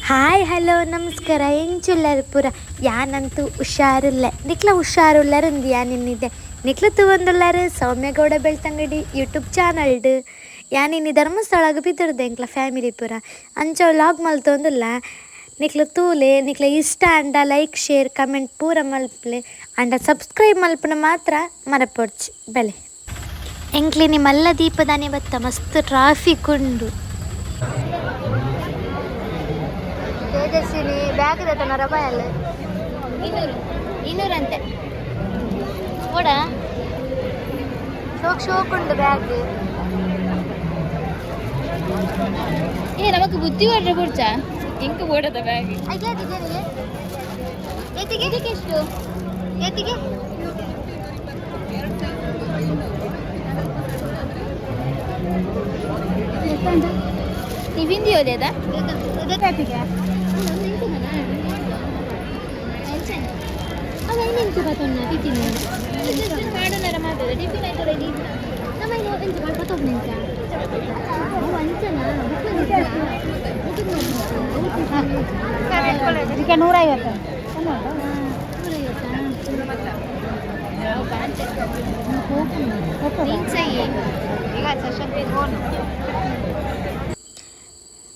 Hi hello ನಮಸ್ಕಾರ ಎಂಚುಲ್ಲರು ಪೂರ ಯಾನಂತೂ ಹುಷಾರಿಲ್ಲ ನಿಕ್ಲ ಹುಷಾರುಲ್ಲರಂದು ಯಾನಿನ್ನಿದೆ ನಿಕ್ಲ ತೂವೊಂದುಲ್ಲಾರು ಸೌಮ್ಯಗೌಡ ಬೆಳ್ತಂಗಡಿ ಯೂಟ್ಯೂಬ್ ಚಾನಲ್ಡ್ ಯಾನಿನ್ನಿ ಧರ್ಮಸ್ಥಳಗ್ ಬಿದ್ದಿರ್ದೆ ಎಂಕ್ಲ ಫ್ಯಾಮಿಲಿ ಪೂರ ಅಂಚ ಲಾಗ್ ಮಲ್ತೊಂದುಲ್ಲ ನಿಕ್ಲ ತೂಲೆ ನಿಕ್ಲ ಇಷ್ಟ ಅಂಡ ಲೈಕ್ ಶೇರ್ ಕಮೆಂಟ್ ಪೂರ ಮಲ್ಪಲೆ ಅಂಡ ಸಬ್ಸ್ಕ್ರೈಬ್ ಮಲ್ಪನ ಮಾತ್ರ ಮರಪೊಡ್ಚಿ ಬೆಲೆ ಎಂಕ್ಲಿನಿ ಮಲ್ಲ ದೀಪದಾನಿ ಬತ್ತ ಮಸ್ತ್ ಟ್ರಾಫಿಕ್ ಉಂಡು. ತೇಜಸ್ವಿನಿ ಬ್ಯಾಗ್ ತನ ರಬಾಯಲ್ಲ 200 ಅಂತೆ ಕೂಡ ಶೋಕ್ ಉಂಡು ಬ್ಯಾಗ್ നമുക്ക് ബുദ്ധി വളരെ കുറിച്ചാ എനിക്ക് പോടത്തെ ബാഗ് ಎತ್ತಿಗೆ ಎಷ್ಟು ಎತ್ತಿಗೆ ಟಿಫಿನ್ ದಿಯೋದೇದಾ ಇದಕ್ಕೆ 150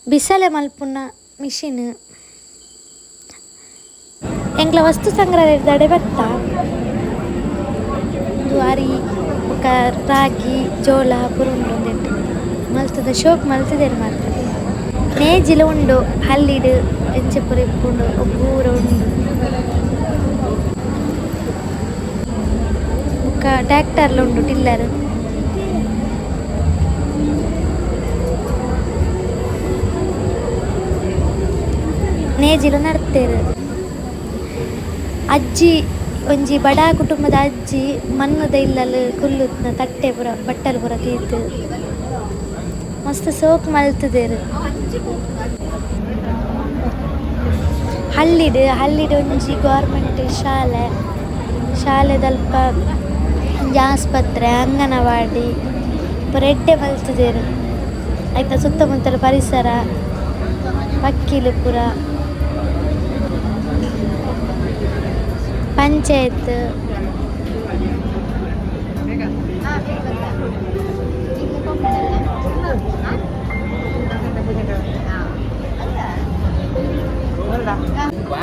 ಬಿಸಲೆ ಮಲ್ಪುನ ಮಿಷಿನ್ ಎಂಕ್ಲ ವಸ್ತು ಸಂಗ್ರಹದ ದಡೆ ಬತ್ತ ಅರಿ ಬೊಕ ರಾಗಿ ಜೋಳ ಪುರುಂಡು ಮಲ್ತದ ಶೋಕ್ ಮಲ್ತಿದ್ದೇನೆ ಮಾತ್ರ ನೇಜಿಲ ಉಂಡು ಹಲ್ಲಿಡು ಎಂಚೆ ಪುರ ಇಪ್ಪುಂಡು ಒಬ್ಬೂರ ಉಂಡು ಬೊಕ ಟ್ಯಾಕ್ಟರ್ಲ ಉಂಡು ಟಿಲ್ಲರ್ ನೇಜಿಲು ನಡ್ತೇರು ಅಜ್ಜಿ ಒಂಜಿ ಬಡ ಕುಟುಂಬದ ಅಜ್ಜಿ ಮಣ್ಣದ ಇಲ್ಲಲು ಕುಲ್ಲುತ್ನ ತಟ್ಟೆ ಪುರ ಬಟ್ಟಲು ಪುರ ತೀತು ಮಸ್ತ್ ಸೋಕ್ ಮಲ್ತದೇರು ಹಳ್ಳಿಡು ಒಂಜಿ ಗೌರ್ಮೆಂಟ್ ಶಾಲೆದಲ್ಪ ಒಂಜಿ ಆಸ್ಪತ್ರೆ ಅಂಗನವಾಡಿ ಪುರ ಎಡ್ಡೆ ಮಲ್ತದೇರು ಆಯ್ತಾ ಸುತ್ತಮುತ್ತಲ ಪರಿಸರ ವಕೀಲು ಪುರ ಪಂಚಾಯತ್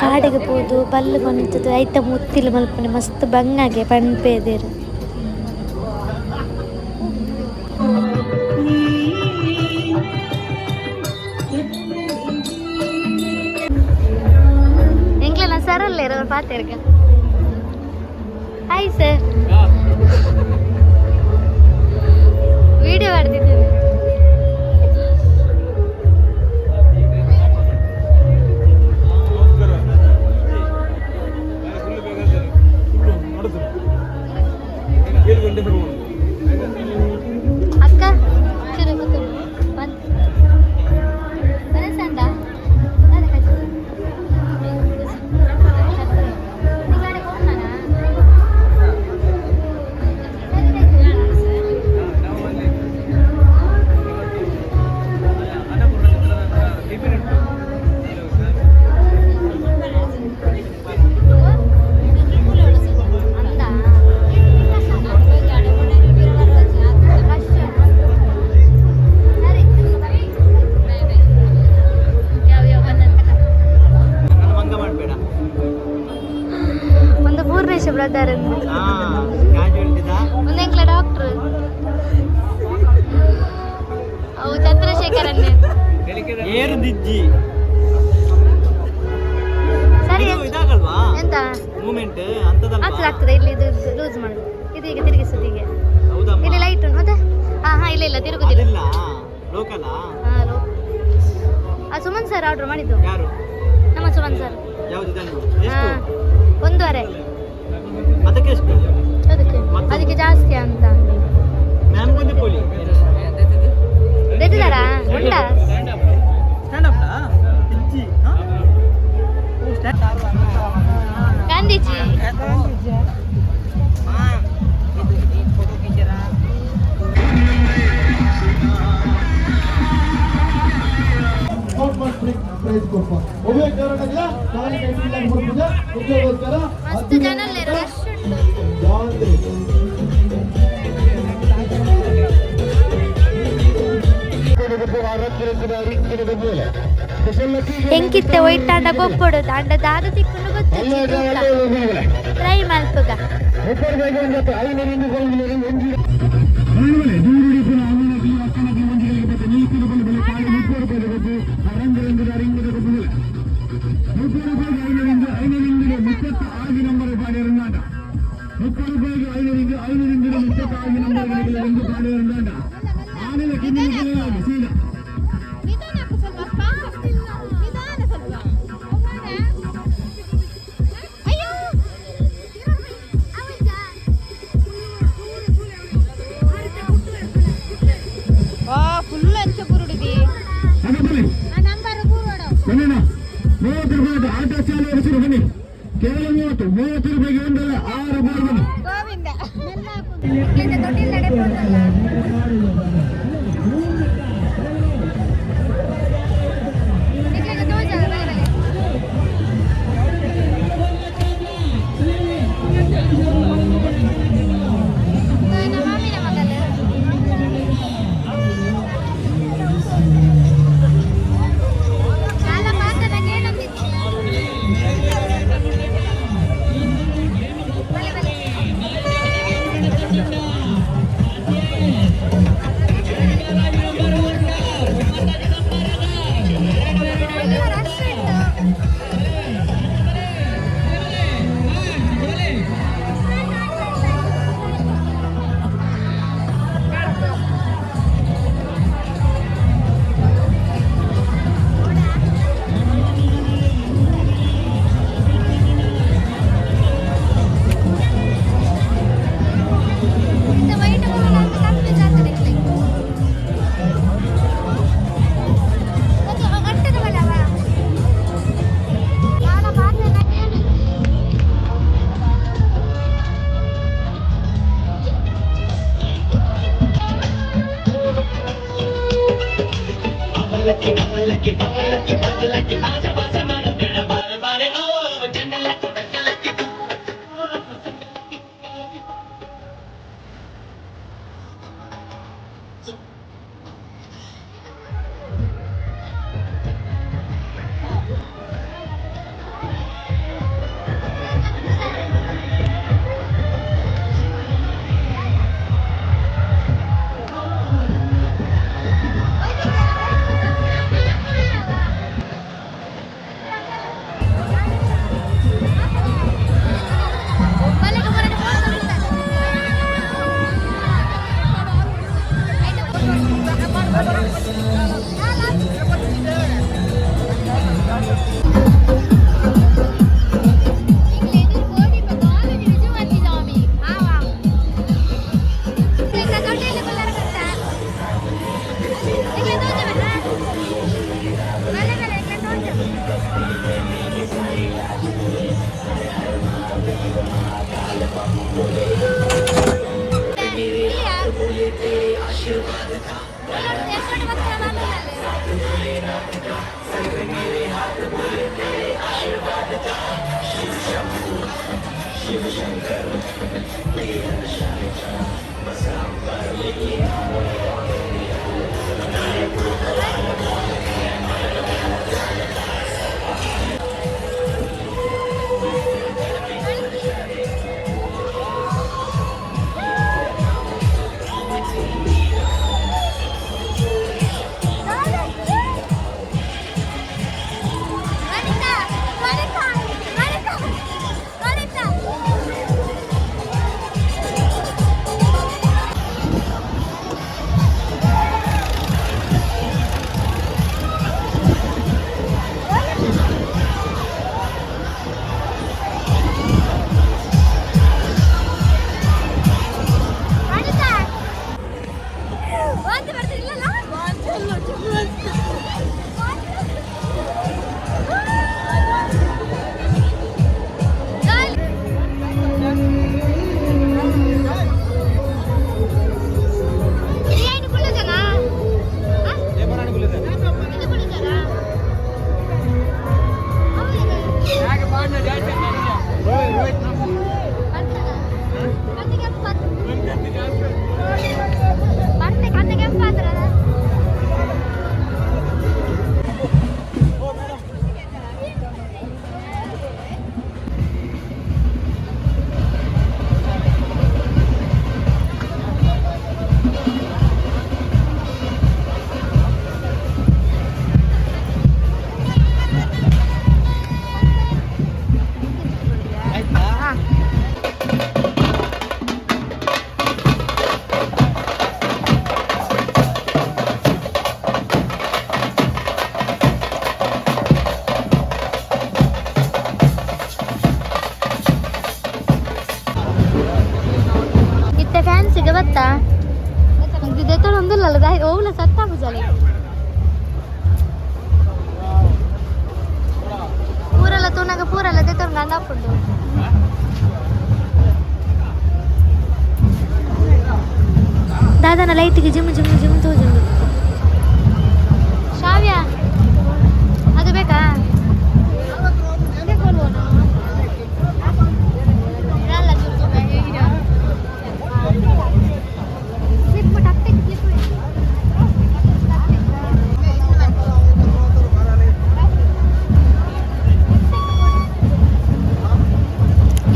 ಕಾಡಿಗೆ ಪೋದು ಬಲ್ಲು ಬಂತದ್ದು ಐತ ಮುತ್ತಿಲು ಮಲ್ಪನೆ ಮಸ್ತ್ ಬಂಗಾಗೆ ಪಣ್ಪೇದೇರು ಎಂಕ್ಲೆನ ಸರಲ್ಲ ಇರೋದು ಪಾತೆರ್ಗ ಹಾಯ್ ಸರ್ ವಿಡಿಯೋ ಮಾಡ್ತಿದ್ದೇನೆ ಅಕ್ಕ ಬ್ರದರ್ ಒಂದೆಂಕ್ಲ ಡಾಕ್ಟ್ರು ಅವು ಚಂದ್ರಶೇಖರ್ ಸರಿ ಎಂತ ಆಗ್ತದೆ ಇಲ್ಲಿ ಇದು ಲೂಸ್ ಮಾಡು ಇದು ಈಗ ತಿರುಗಿಸುದು ಹೀಗೆ ಇಲ್ಲಿ ಲೈಟ್ ಉಂಟು ಮತ್ತೆ ಹಾ ಇಲ್ಲ ತಿರುಗುದಿಲ್ಲ ಸುಮನ್ ಸರ್ ಆರ್ಡರ್ ಮಾಡಿದ್ದು ನಮ್ಮ ಸುಮನ್ ಸರ್ 1.5 ಅದಕ್ಕೆ ಜಾಸ್ತಿ ಅಂತ ತೆಗೆದಾರಾ ಉಂಟಾ ಗಾಂಧೀಜಿ बहुत ಪ್ರೈಸ್ ಕೊಪ್ಪ ಒಬ್ಬೇ ಕಾರಣದಿಂದ ಕಾಲ ಕೈಬಿಲ್ಲ ಮುಗಿದ ಉದ್ಯೋಗಸ್ಕರ ಮಸ್ತ್ ಜನ ರಶ್ ಉಂಟು. ಹೆಂಗಿತ್ತೆ ಒಯ್ತಾಂಡ ಗೊಬ್ಬಡು ದಾಂಡ ದಾದ ತಿಕ್ಕುಂಡು ಗೊತ್ತಿಲ್ಲ ಟ್ರೈ ಮಲ್ಪುಗ ಫುಲ್ ಎಂಚ ಬುರುಡಿದಿ ಆಟೋ ಚಾಲು ಹೆಸರು ಬನ್ನಿ ಕೇವಲ 30 ರೂಪಾಯಿಗೆ ಒಂದಲ್ಲ 6 ಬಾರ್ ಬನ್ನಿ ಗೋವಿಂದ ಅಲ್ಲಿ ಪೂರಲ್ಲ ತೂನಾಗ ಪೂರಲ್ಲ ತೆತ್ತೊಂದು ಗಂಡ ಹಾಕೊಂಡು ದಾದಾನ ಲೈಟಿಗೆ ಜಿಮ್ ಜಿಮ್ ಜಿಮ್ ತೋಜುಂಡು ಶಾವ್ಯ ಅದು ಬೇಕಾ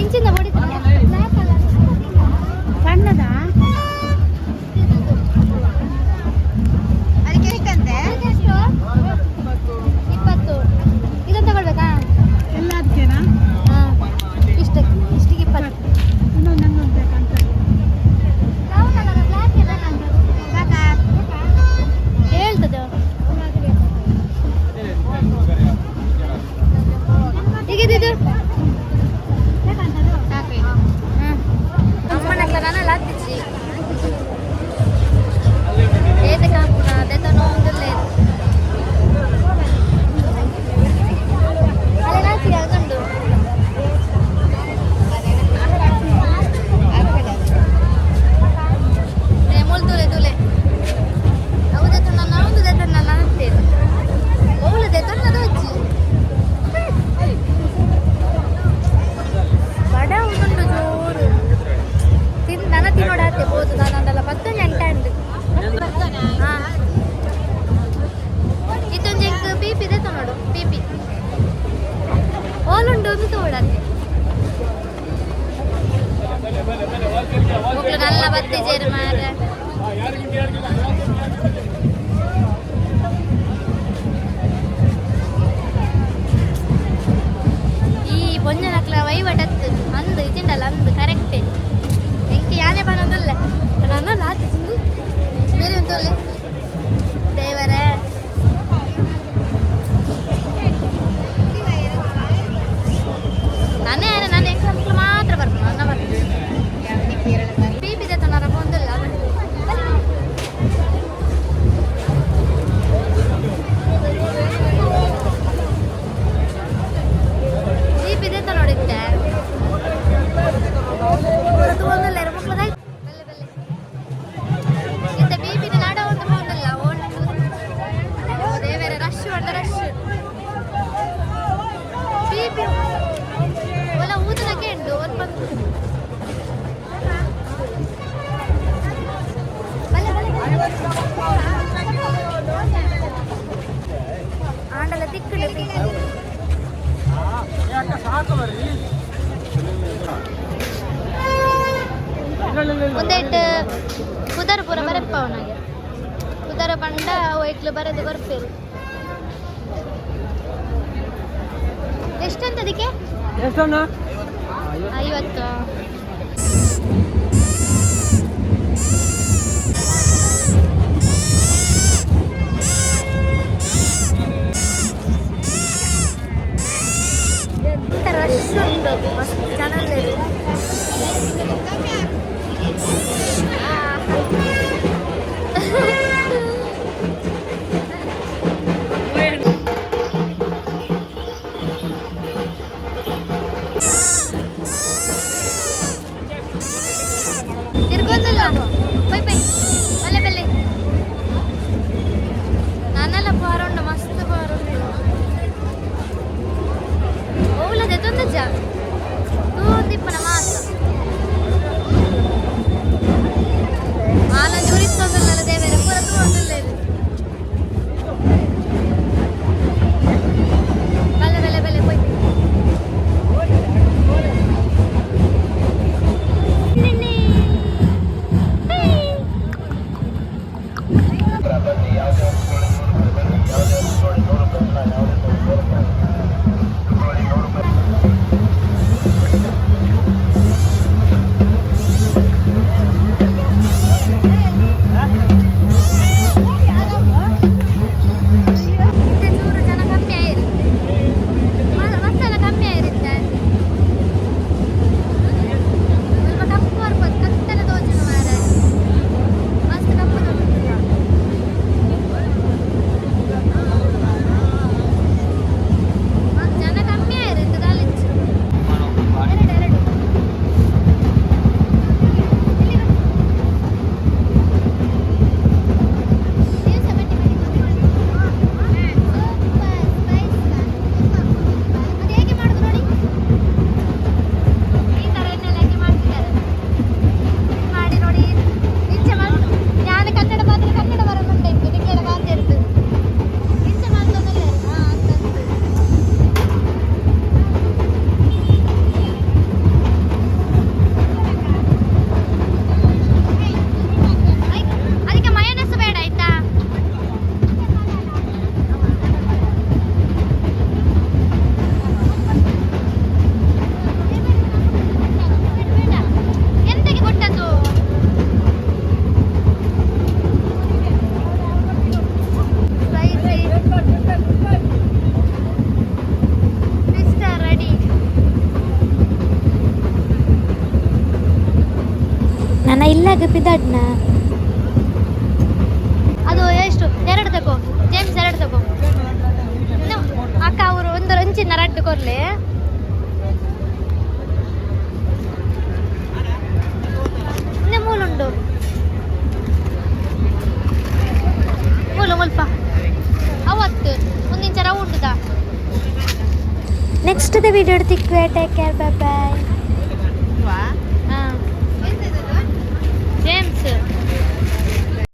ಇಂಚಿಂದ ಹೊಡಿತಾರೆ ಸಣ್ಣದಾ ಅದಕ್ಕೆ ಎಷ್ಟಂತೆ 20 ಇದನ್ನು ತಗೊಳ್ಬೇಕಾ ಎಲ್ಲ ಅದಕ್ಕೇನಾ ಹಾಂ ಇಷ್ಟಿಗೆ 20 ಇನ್ನೊಂದು ನಂಗೊಂದು ಬೇಕಂತ ಹೇಳ್ತದೆ ಈಗಿದ್ದು ಅಮ್ಮನ ನಾನೆಲ್ಲ ಹತ್ತಿಸಿ ಏತೆ ಕಾಪುನ ಅದೆತ ನೋವುದಿಲ್ಲ ಅಲ್ಲ ನಾಚಿ ಆಗಂಡು ಮುಲ್ ತುಲೆ ತುಲೆ ಹೌದೆತ ನಾನು ಹೌದೆತ ನಾನು ಹತ್ತೇನೆ ಹೌದೆತ ಅದು ಹಚ್ಚಿ ಬಡ ಉಂಟು ಜೋರು ನನ್ನ ತಿನ್ನೋಡ ಹತ್ತೆಬೋದು ನಾನಂದಲ್ಲ 10 ಗಂಟೆ ಉಂಟು ಹಾಂ ಇದೊಂದು ಎಂಕ್ ಪೀಪಿ ಇದೆ ನೋಡು ಪೀಪಿ ಓಲುಂಡು ಒಂದು ತೋಡತ್ತೆ ಮಕ್ಕಳು ನಲ್ಲ ಬತ್ತಿ ಸೇರು ಮಾರ ಈ ಪೊಂಜನಕ್ಲ ವೈವಟತ್ತು ಅಂದು ಇದಿಂಡಲ್ಲ ಅಂದು ಕರೆಕ್ಟೇ ಎಂಕಿ ಯಾನೇ ಬನ್ನೋದಲ್ಲ ನನ್ನ ಲಾತಿ ತಿಂದು ಬೇರೆ ಉಂಟಲ್ಲಿ ದೇವರೇ ನಾನೇ ನಾನು ಎಕ್ಸಾಂಪಲ್ ಮಾತ್ರ ಬರ್ತೀನಿ ನನ್ನ ಬರ್ತೀನಿ ಪೀಪಿದೆ ತನ್ನ ಬಂದಿಲ್ಲ ಪೀಪಿದೆ ತ ನೋಡಿದ್ದೆ ಒಂದಲ್ಲ ಮಕ್ಕಳದಾಯ್ತು ಆಂಡಲ ತಿಕ್ಕಡೆ ಒಂದೆಟ್ಟು ಕುದರ ಪೂರ ಬರಪ್ಪ ಅವನಾಗೆ ಕುದರ ಪಂಡ ವೈಕ್ಲು ಬರದೆ ಬರ್ಪೇರು ಎಷ್ಟಂತ ಅದಕ್ಕೆ 50 ರಶ್ ಉಂಟು ಮಸ್ತ್ ಚೆನ್ನಾಗಿ ತಿರ್ಗೋದಿಲ್ಲ ಬೈ ಬೈ ಬಲ್ಲೆ ಬಲ್ಲೆ ನಾನೆಲ್ಲ ಬಾರುಂಡು ಮಸ್ತ್ ಬಾರುಂಡು ಓಲದೆ ತೊಂದಜ್ಜ ತೂಂದಿಪ್ಪನ ಮಾಸ ಆನಂದ್ ಉರಿಸ್ತೊಂದಲ್ಲ ದೇವರ ಪೂರ ತೂಂದಿಲ್ಲ ಬಲ್ಲೆ ಬಲ್ಲೆ ಬಲ್ಲೆ ಬೈ ಬ್ಯಾಗ್ ಪಿದಡ್ನ ಅದು ಎಷ್ಟು 2 ತಗೋ ಜೇಮ್ಸ್ 2 ತಗೋ ಅಕ್ಕ ಅವರು ಒಂದು ರಂಚಿನ ರಡ್ಡು ಕೊರ್ಲಿ ಮೂಲುಂಡು ಮುಲ್ಪ ಅವತ್ತು ಒಂದಿಂಚ ರೌಂಡ್ದ ನೆಕ್ಸ್ಟ್ ವಿಡಿಯೋ ತಿಕ್ವೆ ಟೇಕ್ ಕೇರ್ ಬೈ ಬೈ